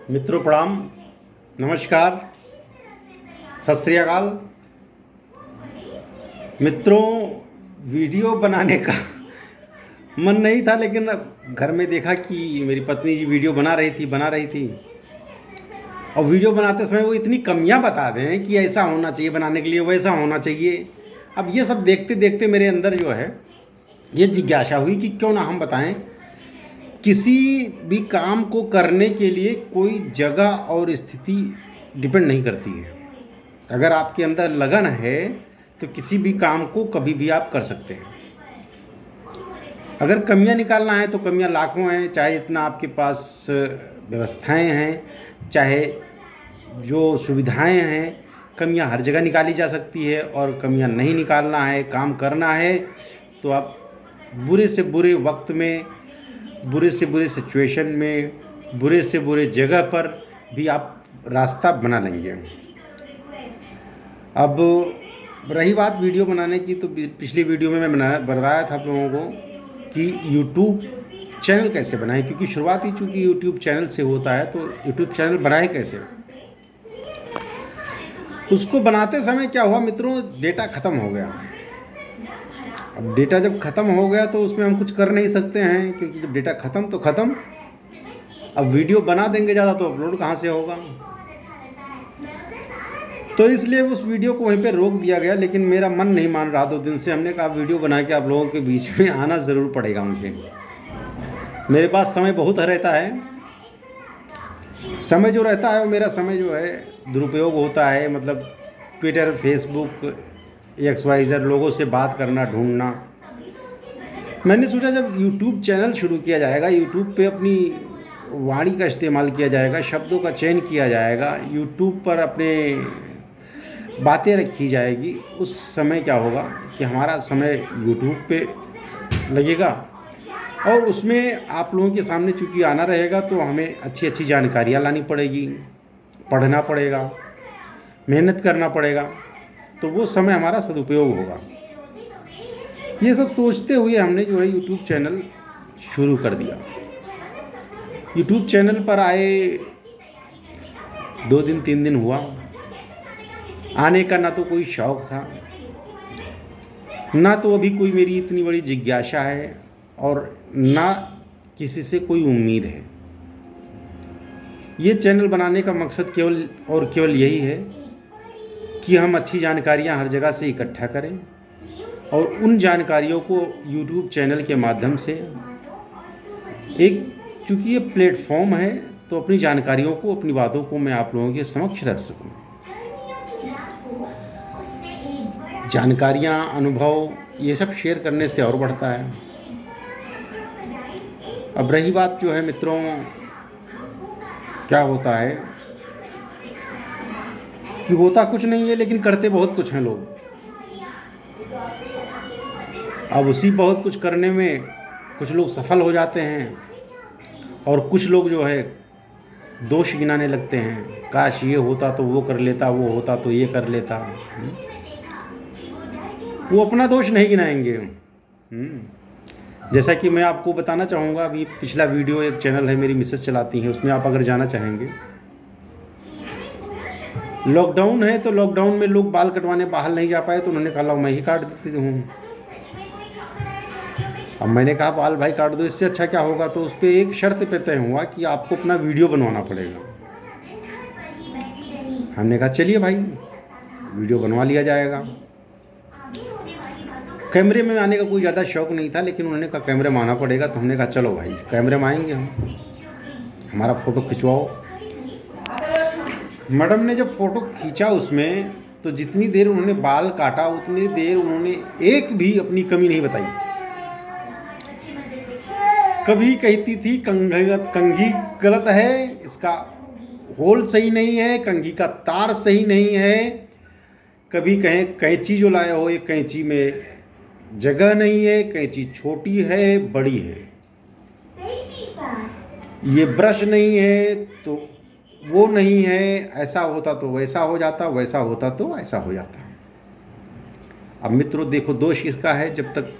मित्रों प्रणाम, नमस्कार, सत श्री अकाल। मित्रों, वीडियो बनाने का मन नहीं था, लेकिन घर में देखा कि मेरी पत्नी जी वीडियो बना रही थी और वीडियो बनाते समय वो इतनी कमियां बता दें कि ऐसा होना चाहिए बनाने के लिए, वैसा होना चाहिए। अब ये सब देखते देखते मेरे अंदर जो है ये जिज्ञासा हुई कि क्यों ना हम बताएं। किसी भी काम को करने के लिए कोई जगह और स्थिति डिपेंड नहीं करती है। अगर आपके अंदर लगन है तो किसी भी काम को कभी भी आप कर सकते हैं। अगर कमियां निकालना है तो कमियां लाखों हैं, चाहे जितना आपके पास व्यवस्थाएं हैं, चाहे जो सुविधाएं हैं, कमियां हर जगह निकाली जा सकती है। और कमियां नहीं निकालना है, काम करना है, तो आप बुरे से बुरे वक्त में, बुरे से बुरे सिचुएशन में, बुरे से बुरे जगह पर भी आप रास्ता बना लेंगे। अब रही बात वीडियो बनाने की, तो पिछली वीडियो में मैं बताया था आप लोगों को कि यूट्यूब चैनल कैसे बनाएं, क्योंकि शुरुआत ही चूँकि यूट्यूब चैनल से होता है, तो यूट्यूब चैनल बनाए कैसे। उसको बनाते समय क्या हुआ मित्रों, डेटा ख़त्म हो गया। अब डेटा जब ख़त्म हो गया तो उसमें हम कुछ कर नहीं सकते हैं, क्योंकि जब डेटा ख़त्म तो ख़त्म। अब वीडियो बना देंगे ज़्यादा तो अपलोड कहाँ से होगा। तो इसलिए उस वीडियो को वहीं पे रोक दिया गया। लेकिन मेरा मन नहीं मान रहा 2 दिन से। हमने कहा वीडियो बना के आप लोगों के बीच में आना ज़रूर पड़ेगा मुझे। मेरे पास समय बहुत रहता है। समय जो रहता है वो मेरा समय जो है दुरुपयोग होता है। मतलब ट्विटर, फेसबुक, XYZ लोगों से बात करना, ढूंढना। मैंने सोचा जब यूट्यूब चैनल शुरू किया जाएगा, यूट्यूब पे अपनी वाणी का इस्तेमाल किया जाएगा, शब्दों का चयन किया जाएगा, यूट्यूब पर अपने बातें रखी जाएगी, उस समय क्या होगा कि हमारा समय यूट्यूब पे लगेगा और उसमें आप लोगों के सामने चूँकि आना रहेगा तो हमें अच्छी अच्छी जानकारियाँ लानी पड़ेगी, पढ़ना पड़ेगा, मेहनत करना पड़ेगा, तो वो समय हमारा सदुपयोग होगा। ये सब सोचते हुए हमने जो है यूट्यूब चैनल शुरू कर दिया। यूट्यूब चैनल पर आए 2 दिन 3 दिन हुआ। आने का ना तो कोई शौक़ था, ना तो अभी कोई मेरी इतनी बड़ी जिज्ञासा है, और ना किसी से कोई उम्मीद है। ये चैनल बनाने का मकसद केवल यही है कि हम अच्छी जानकारियाँ हर जगह से इकट्ठा करें और उन जानकारियों को YouTube चैनल के माध्यम से, एक चूँकि ये प्लेटफॉर्म है तो अपनी जानकारियों को, अपनी बातों को मैं आप लोगों के समक्ष रख सकूं। जानकारियाँ, अनुभव, ये सब शेयर करने से और बढ़ता है। अब रही बात जो है मित्रों, क्या होता है कि होता कुछ नहीं है लेकिन करते बहुत कुछ हैं लोग। अब उसी बहुत कुछ करने में कुछ लोग सफल हो जाते हैं और कुछ लोग जो है दोष गिनाने लगते हैं। काश ये होता तो वो कर लेता, वो होता तो ये कर लेता। वो अपना दोष नहीं गिनाएंगे। जैसा कि मैं आपको बताना चाहूँगा, अभी पिछला वीडियो, एक चैनल है मेरी मिसेज चलाती हैं, उसमें आप अगर जाना चाहेंगे। लॉकडाउन है तो लॉकडाउन में लोग बाल कटवाने बाहर नहीं जा पाए, तो उन्होंने कहा मैं ही काट देती हूँ। अब मैंने कहा बाल भाई काट दो, इससे अच्छा क्या होगा। तो उस पर एक शर्त पे तय हुआ कि आपको अपना वीडियो बनवाना पड़ेगा। हमने कहा चलिए भाई, वीडियो बनवा लिया जाएगा। कैमरे में आने का कोई ज़्यादा शौक़ नहीं था, लेकिन उन्होंने कहा कैमरे में आना पड़ेगा, तो हमने कहा चलो भाई कैमरे में आएंगे हम, हमारा फ़ोटो खिंचवाओ। मैडम ने जब फ़ोटो खींचा उसमें, तो जितनी देर उन्होंने बाल काटा उतनी देर उन्होंने एक भी अपनी कमी नहीं बताई। कभी कहती थी कंघी गलत है, इसका होल सही नहीं है, कंघी का तार सही नहीं है। कभी कहें कैंची जो लाए हो, ये कैंची में जगह नहीं है, कैंची छोटी है, बड़ी है, ये ब्रश नहीं है तो वो नहीं है, ऐसा होता तो वैसा हो जाता, वैसा होता तो ऐसा हो जाता। अब मित्रों देखो, दोष किसका है। जब तक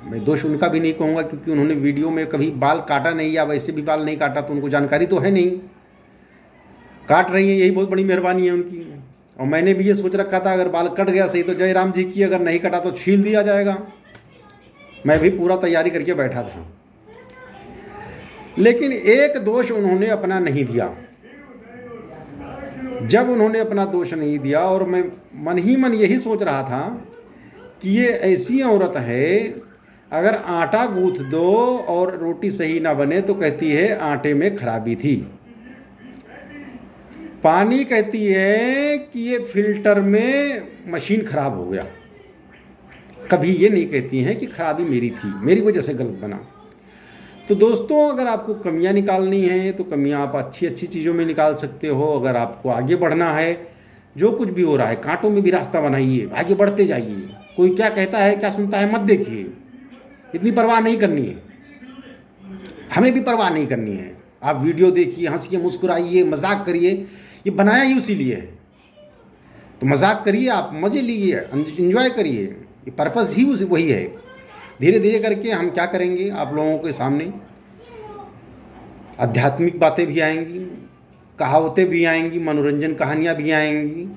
मैं दोष उनका भी नहीं कहूँगा, क्योंकि उन्होंने वीडियो में कभी बाल काटा नहीं या वैसे भी बाल नहीं काटा, तो उनको जानकारी तो है नहीं। काट रही हैं, यही बहुत बड़ी मेहरबानी है उनकी। और मैंने भी ये सोच रखा था अगर बाल कट गया सही तो जय राम जी की, अगर नहीं कटा तो छील दिया जाएगा। मैं भी पूरा तैयारी करके बैठा था, लेकिन एक दोष उन्होंने अपना नहीं दिया। जब उन्होंने अपना दोष नहीं दिया और मैं मन ही मन यही सोच रहा था कि ये ऐसी औरत है, अगर आटा गूंथ दो और रोटी सही ना बने तो कहती है आटे में खराबी थी, पानी कहती है कि ये फिल्टर में मशीन खराब हो गया। कभी ये नहीं कहती हैं कि खराबी मेरी थी, मेरी वजह से गलत बना। तो दोस्तों, अगर आपको कमियां निकालनी है तो कमियां आप अच्छी अच्छी चीज़ों में निकाल सकते हो। अगर आपको आगे बढ़ना है, जो कुछ भी हो रहा है कांटों में भी रास्ता बनाइए, आगे बढ़ते जाइए। कोई क्या कहता है क्या सुनता है मत देखिए, इतनी परवाह नहीं करनी है, हमें भी परवाह नहीं करनी है। आप वीडियो देखिए, हंसिए, मुस्कुराइए, मजाक करिए, ये बनाया ही उसी लिए है। तो मजाक करिए, आप मज़े लीजिए, एंजॉय करिए, ये पर्पज़ ही वही है। धीरे धीरे करके हम क्या करेंगे, आप लोगों के सामने आध्यात्मिक बातें भी आएंगी, कहावतें भी आएंगी, मनोरंजन कहानियाँ भी आएंगी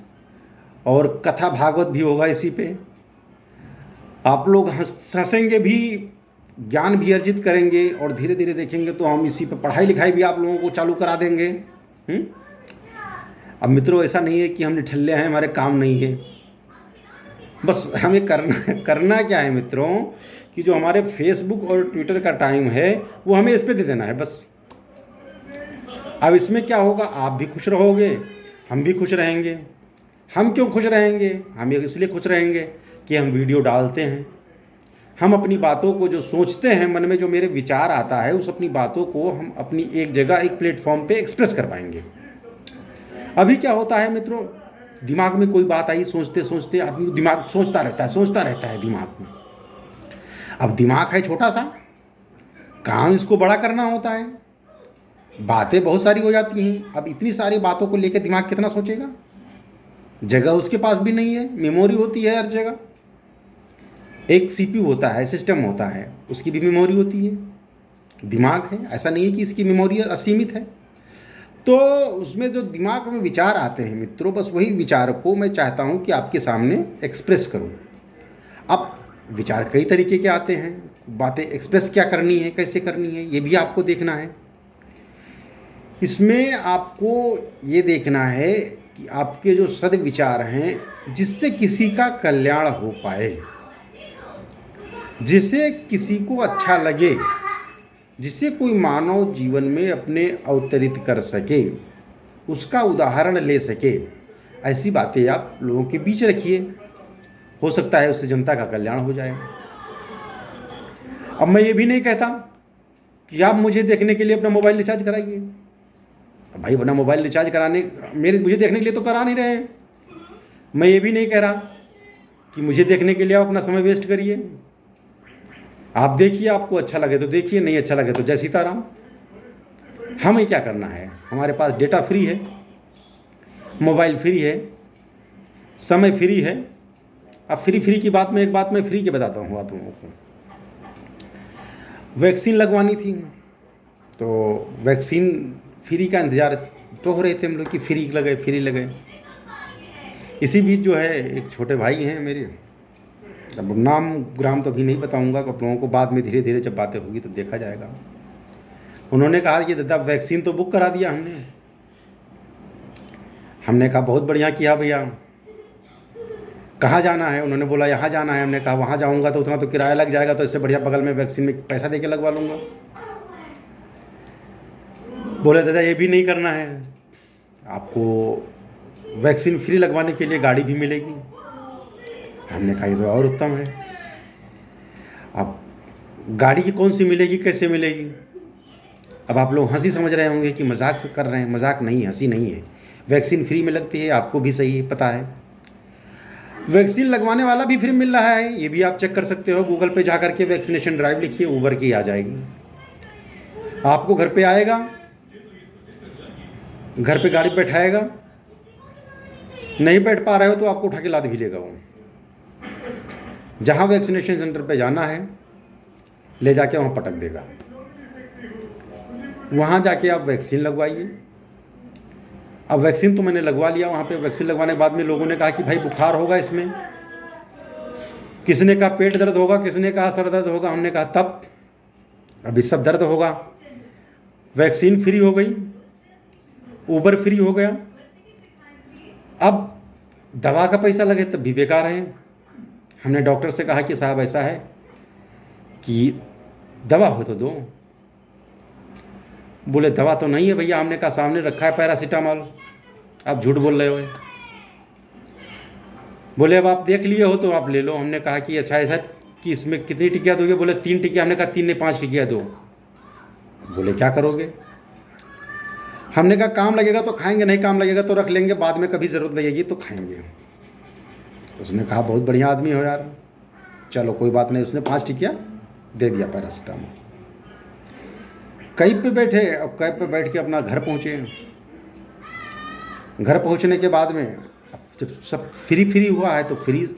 और कथा भागवत भी होगा इसी पे। आप लोग हंसेंगे भी, ज्ञान भी अर्जित करेंगे और धीरे धीरे देखेंगे तो हम इसी पे पढ़ाई लिखाई भी आप लोगों को चालू करा देंगे। अब मित्रों, ऐसा नहीं है कि हम निठल्ले हैं, हमारे काम नहीं है। बस हमें करना क्या है मित्रों, कि जो हमारे फेसबुक और ट्विटर का टाइम है वो हमें इस पे दे देना है बस। अब इसमें क्या होगा, आप भी खुश रहोगे, हम भी खुश रहेंगे। हम क्यों खुश रहेंगे, हम इसलिए खुश रहेंगे कि हम वीडियो डालते हैं, हम अपनी बातों को जो सोचते हैं, मन में जो मेरे विचार आता है, उस अपनी बातों को हम अपनी एक जगह, एक प्लेटफॉर्म पे एक्सप्रेस कर पाएंगे। अभी क्या होता है मित्रों, दिमाग में कोई बात आई, सोचते सोचते आदमी दिमाग सोचता रहता है दिमाग में। अब दिमाग है छोटा सा, काम इसको बड़ा करना होता है, बातें बहुत सारी हो जाती हैं। अब इतनी सारी बातों को लेकर दिमाग कितना सोचेगा, जगह उसके पास भी नहीं है। मेमोरी होती है हर जगह, एक सीपीयू होता है, सिस्टम होता है, उसकी भी मेमोरी होती है। दिमाग है, ऐसा नहीं है कि इसकी मेमोरी असीमित है। तो उसमें जो दिमाग में विचार आते हैं मित्रों, बस वही विचार को मैं चाहता हूँ कि आपके सामने एक्सप्रेस करूँ। अब विचार कई तरीके के आते हैं, बातें एक्सप्रेस क्या करनी है, कैसे करनी है, ये भी आपको देखना है। इसमें आपको ये देखना है कि आपके जो सद्विचार हैं, जिससे किसी का कल्याण हो पाए, जिसे किसी को अच्छा लगे, जिसे कोई मानव जीवन में अपने अवतरित कर सके, उसका उदाहरण ले सके, ऐसी बातें आप लोगों के बीच रखिए। हो सकता है उससे जनता का कल्याण हो जाए। अब मैं ये भी नहीं कहता कि आप मुझे देखने के लिए अपना मोबाइल रिचार्ज कराइए। भाई अपना मोबाइल रिचार्ज कराने मुझे देखने के लिए तो करा नहीं रहे हैं। मैं ये भी नहीं कह रहा कि मुझे देखने के लिए आप अपना समय वेस्ट करिए। आप देखिए, आपको अच्छा लगे तो देखिए, नहीं अच्छा लगे तो जय सीताराम। हमें क्या करना है, हमारे पास डेटा फ्री है, मोबाइल फ्री है, समय फ्री है। अब फ्री की बात में एक बात मैं फ्री के बताता हूँ आप लोगों को। वैक्सीन लगवानी थी तो वैक्सीन फ्री का इंतज़ार तो हो रहे थे हम लोग कि फ्री लगे। इसी बीच जो है एक छोटे भाई हैं मेरे, अब नाम ग्राम तो अभी नहीं बताऊंगा, आप लोगों को बाद में धीरे धीरे जब बातें होगी तो देखा जाएगा। उन्होंने कहा कि दादा वैक्सीन तो बुक करा दिया हमने कहा बहुत बढ़िया किया भैया, कहाँ जाना है? उन्होंने बोला यहाँ जाना है। हमने कहा वहाँ जाऊँगा तो उतना तो किराया लग जाएगा, तो इससे बढ़िया बगल में वैक्सीन में पैसा दे के लगवा लूँगा। बोले दादा ये भी नहीं करना है, आपको वैक्सीन फ्री लगवाने के लिए गाड़ी भी मिलेगी। हमने कहा ये तो और उत्तम है। अब गाड़ी की कौन सी मिलेगी, कैसे मिलेगी? अब आप लोग हंसी समझ रहे होंगे कि मजाक कर रहे हैं। मजाक नहीं, हंसी नहीं है। वैक्सीन फ्री में लगती है, आपको भी सही पता है। वैक्सीन लगवाने वाला भी फ्री मिल रहा है, ये भी आप चेक कर सकते हो। गूगल पे जा करके वैक्सीनेशन ड्राइव लिखिए, उबर की आ जाएगी, आपको घर पे आएगा, घर पे गाड़ी बैठाएगा। नहीं बैठ पा रहे हो तो आपको उठा के लाद भी लेगा वो। जहाँ वैक्सीनेशन सेंटर पे जाना है ले जाके वहाँ पटक देगा। वहाँ जाके आप वैक्सीन लगवाइए, अब वैक्सीन तो मैंने लगवा लिया। वहाँ पे वैक्सीन लगवाने के बाद में लोगों ने कहा कि भाई बुखार होगा इसमें, किसने कहा पेट दर्द होगा, किसने कहा सर दर्द होगा। हमने कहा तब अभी सब दर्द होगा। वैक्सीन फ्री हो गई, ऊबर फ्री हो गया, अब दवा का पैसा लगे तब भी बेकार है। हमने डॉक्टर से कहा कि साहब ऐसा है कि दवा हो तो दो। बोले दवा तो नहीं है भैया। हमने कहा सामने रखा है पैरासीटामोल, आप झूठ बोल रहे हो। बोले अब आप देख लिए हो तो आप ले लो। हमने कहा कि अच्छा ऐसा कि इसमें कितनी टिकिया दोगे। बोले 3 टिकिया। हमने कहा 3 नहीं 5 टिकिया दो। बोले क्या करोगे। हमने कहा काम लगेगा तो खाएंगे, नहीं काम लगेगा तो रख लेंगे, बाद में कभी ज़रूरत लगेगी तो खाएंगे। उसने कहा बहुत बढ़िया आदमी हो यार, चलो कोई बात नहीं। उसने 5 टिकिया दे दिया पैरासीटामोल। कैब पे बैठे, अब कैब पे बैठ के अपना घर पहुँचे। घर पहुँचने के बाद में जब सब फ्री हुआ है तो फ्री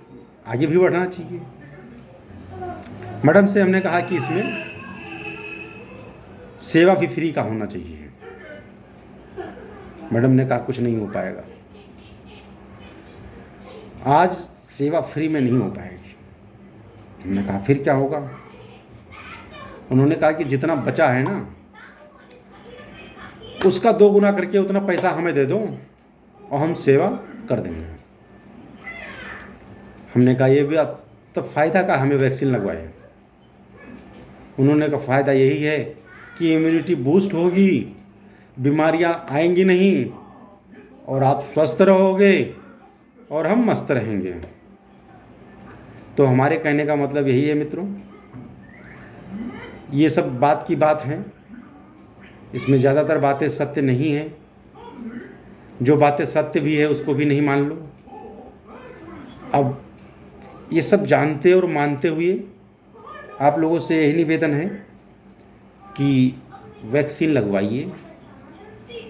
आगे भी बढ़ना चाहिए। मैडम से हमने कहा कि इसमें सेवा भी फ्री का होना चाहिए। मैडम ने कहा कुछ नहीं हो पाएगा, आज सेवा फ्री में नहीं हो पाएगी। हमने कहा फिर क्या होगा। उन्होंने कहा कि जितना बचा है ना उसका 2 गुना करके उतना पैसा हमें दे दो और हम सेवा कर देंगे। हमने कहा ये भी तब फ़ायदा का हमें वैक्सीन लगवाए। उन्होंने कहा फ़ायदा यही है कि इम्यूनिटी बूस्ट होगी, बीमारियां आएंगी नहीं और आप स्वस्थ रहोगे और हम मस्त रहेंगे। तो हमारे कहने का मतलब यही है मित्रों, ये सब बात की बात है, इसमें ज़्यादातर बातें सत्य नहीं हैं। जो बातें सत्य भी है उसको भी नहीं मान लो। अब ये सब जानते और मानते हुए आप लोगों से यही निवेदन है कि वैक्सीन लगवाइए,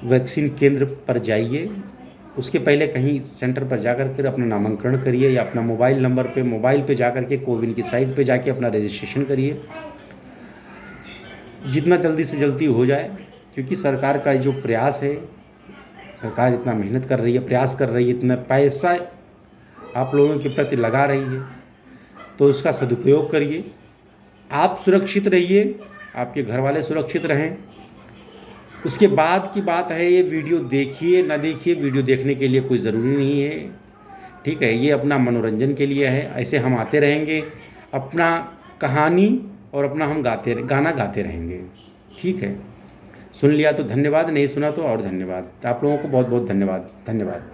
वैक्सीन केंद्र पर जाइए, उसके पहले कहीं सेंटर पर जाकर के अपना नामांकन करिए या अपना मोबाइल पे जाकर के कोविन की साइट पे जाके अपना रजिस्ट्रेशन करिए, जितना जल्दी से जल्दी हो जाए। क्योंकि सरकार का जो प्रयास है, सरकार इतना मेहनत कर रही है, प्रयास कर रही है, इतना पैसा आप लोगों के प्रति लगा रही है, तो उसका सदुपयोग करिए। आप सुरक्षित रहिए, आपके घर वाले सुरक्षित रहें। उसके बाद की बात है, ये वीडियो देखिए ना देखिए, वीडियो देखने के लिए कोई ज़रूरी नहीं है, ठीक है। ये अपना मनोरंजन के लिए है। ऐसे हम आते रहेंगे, अपना कहानी और अपना हम गाना गाते रहेंगे, ठीक है। सुन लिया तो धन्यवाद, नहीं सुना तो और धन्यवाद। आप लोगों को बहुत बहुत धन्यवाद।